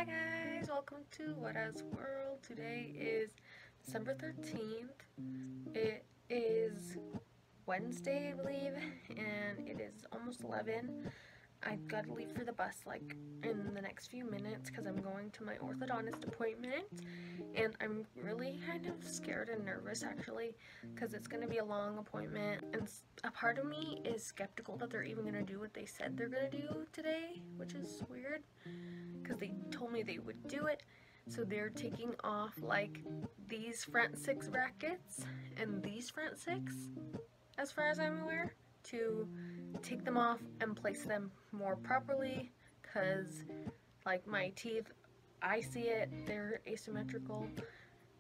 Hi guys, welcome to What's World. Today is December 13th. It is Wednesday, I believe, and it is almost 11. I've got to leave for the bus like in the next few minutes because I'm going to my orthodontist appointment, and I'm really kind of scared and nervous actually because it's going to be a long appointment, and a part of me is skeptical that they're even going to do what they said they're going to do today, which is weird because they told me they would do it. So they're taking off like these front 6 brackets and these front 6, as far as I'm aware, to take them off and place them more properly, because like my teeth, I see it, they're asymmetrical.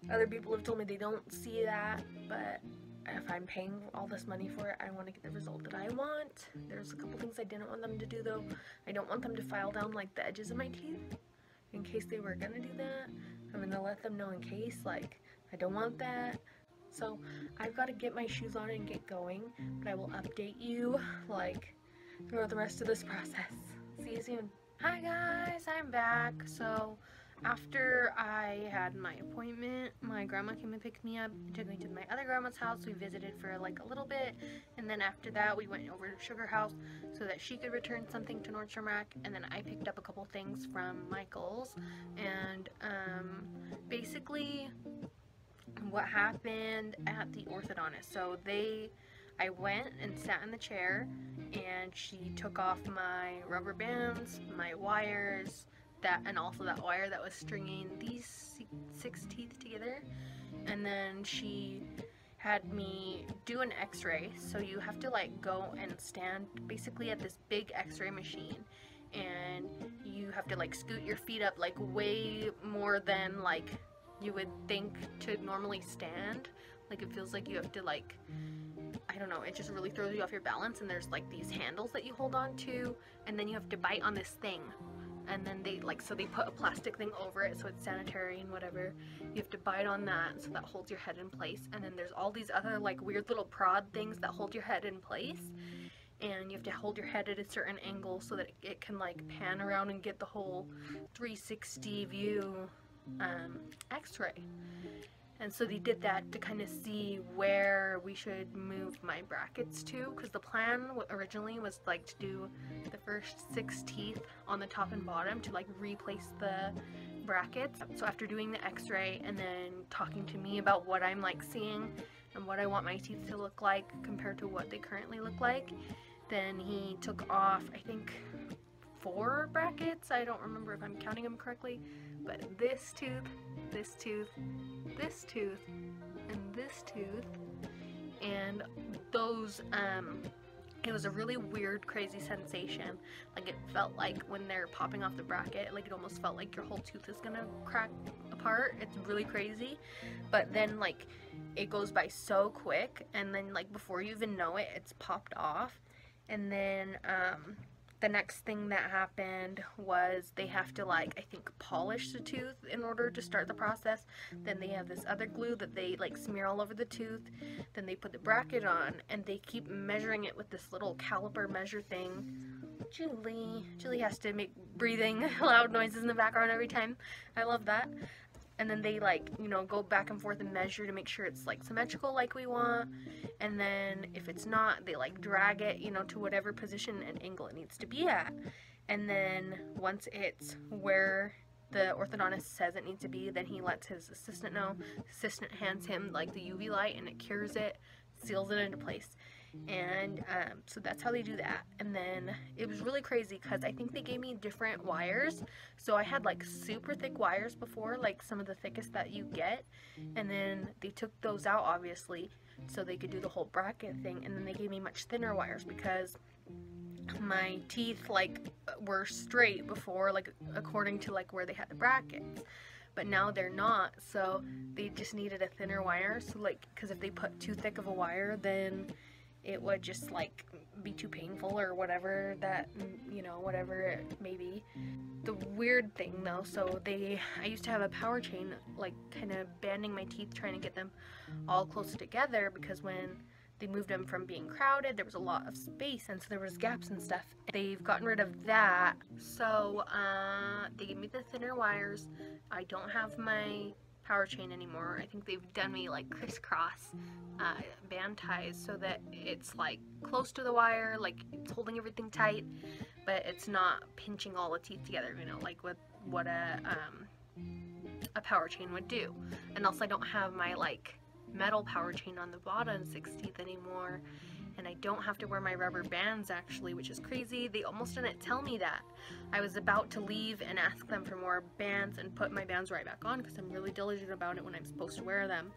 Other people have told me they don't see that, but if I'm paying all this money for it, I want to get the result that I want. There's a couple things I didn't want them to do though. I don't want them to file down like the edges of my teeth in case they were gonna do that. I'm gonna let them know in case, like, I don't want that. So I've got to get my shoes on and get going, but I will update you like throughout the rest of this process. See you soon. Hi guys, I'm back. So after I had my appointment, my grandma came and picked me up and took me to my other grandma's house. We visited for like a little bit, and then after that we went over to Sugar House so that she could return something to Nordstrom Rack, and then I picked up a couple things from Michael's. And basically what happened at the orthodontist, so I went and sat in the chair, and she took off my rubber bands, my wires, and also that wire that was stringing these 6 teeth together. And then she had me do an x-ray. So you have to like go and stand basically at this big x-ray machine, and you have to like scoot your feet up like way more than like you would think to normally stand. Like it feels like you have to like, I don't know, it just really throws you off your balance. And there's like these handles that you hold on to, and then you have to bite on this thing, and then they put a plastic thing over it so it's sanitary and whatever. You have to bite on that so that holds your head in place, and then there's all these other like weird little prod things that hold your head in place, and you have to hold your head at a certain angle so that it can like pan around and get the whole 360 view x-ray. And so they did that to kind of see where we should move my brackets to, because the plan originally was like to do the first 6 teeth on the top and bottom to like replace the brackets. So after doing the x-ray and then talking to me about what I'm like seeing and what I want my teeth to look like compared to what they currently look like, then he took off, I think, 4 brackets. I don't remember if I'm counting them correctly, but this tooth, this tooth, this tooth, and this tooth. And those, it was a really weird, crazy sensation. Like it felt like when they're popping off the bracket, like it almost felt like your whole tooth is gonna crack apart. It's really crazy. But then like it goes by so quick, and then like before you even know it, it's popped off. And then the next thing that happened was they have to like, I think, polish the tooth in order to start the process. Then they have this other glue that they like smear all over the tooth. Then they put the bracket on, and they keep measuring it with this little caliper measure thing. Julie has to make breathing loud noises in the background every time. I love that. And then they like, you know, go back and forth and measure to make sure it's like symmetrical like we want. And then if it's not, they like drag it, you know, to whatever position and angle it needs to be at. And then once it's where the orthodontist says it needs to be, then he lets his assistant know. The assistant hands him like the UV light, and it cures it, seals it into place. And so that's how they do that. And then it was really crazy because I think they gave me different wires. So I had like super thick wires before, like some of the thickest that you get, and then they took those out obviously so they could do the whole bracket thing. And then they gave me much thinner wires because my teeth like were straight before, like according to like where they had the brackets, but now they're not, so they just needed a thinner wire. So like, because if they put too thick of a wire, then it would just like be too painful or whatever, that, you know, whatever it may be. The weird thing though, so I used to have a power chain like kind of banding my teeth, trying to get them all close together, because when they moved them from being crowded. There was a lot of space, and so there was gaps and stuff. They've gotten rid of that, so they gave me the thinner wires. I don't have my power chain anymore. I think they've done me like crisscross band ties so that it's like close to the wire, like it's holding everything tight, but it's not pinching all the teeth together, you know, like what a power chain would do. And also I don't have my like metal power chain on the bottom 16th anymore, and I don't have to wear my rubber bands actually, which is crazy. They almost didn't tell me that. I was about to leave and ask them for more bands and put my bands right back on because I'm really diligent about it when I'm supposed to wear them.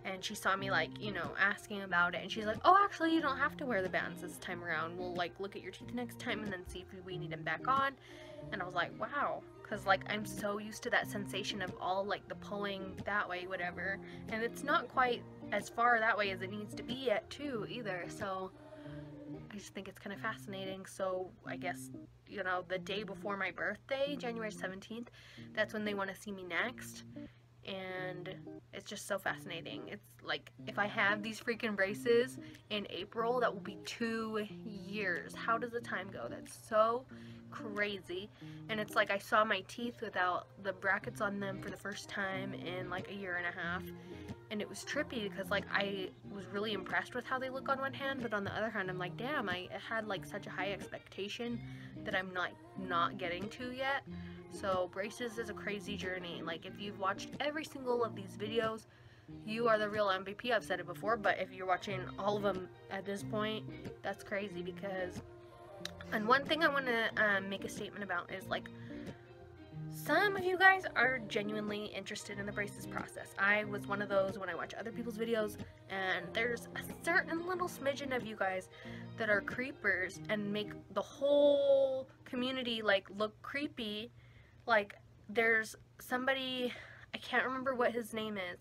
And she saw me like, you know, asking about it, and she's like, oh, actually you don't have to wear the bands this time around. We'll like look at your teeth next time and then see if we need them back on. And I was like, wow, because like I'm so used to that sensation of all like the pulling that way, whatever, and it's not quite as far that way as it needs to be yet too either. So I just think it's kind of fascinating. So I guess, you know, the day before my birthday, January 17th, that's when they want to see me next. And it's just so fascinating. It's like, if I have these freaking braces in April, that will be 2 years. How does the time go? That's so crazy. And it's like I saw my teeth without the brackets on them for the first time in like a year and a half, and it was trippy because like I was really impressed with how they look on one hand, but on the other hand I'm like, damn, I had like such a high expectation that I'm not getting to yet. So braces is a crazy journey. Like if you've watched every single of these videos, you are the real MVP. I've said it before, but if you're watching all of them at this point, that's crazy. Because, and one thing I want to make a statement about is like, some of you guys are genuinely interested in the braces process. I was one of those when I watch other people's videos, and there's a certain little smidgen of you guys that are creepers and make the whole community like look creepy. Like there's somebody, I can't remember what his name is,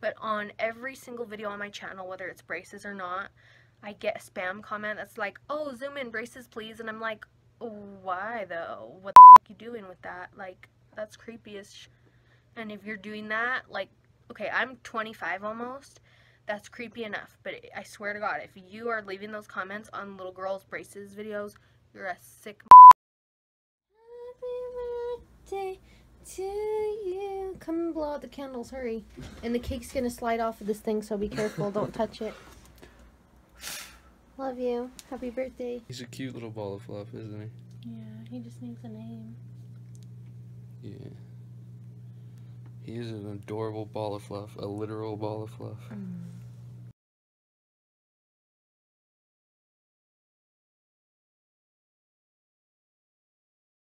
but on every single video on my channel, whether it's braces or not, I get a spam comment that's like, oh, zoom in, braces please, and I'm like, why though? What the fuck you doing with that? Like, that's creepy as and if you're doing that, like, okay, I'm 25 almost, that's creepy enough, but I swear to God, if you are leaving those comments on little girls' braces videos, you're a sick Happy birthday to you. Come blow out the candles, hurry. And the cake's gonna slide off of this thing, so be careful, don't touch it. Love you. Happy birthday. He's a cute little ball of fluff, isn't he? Yeah, he just needs a name. Yeah. He is an adorable ball of fluff. A literal ball of fluff. Mm.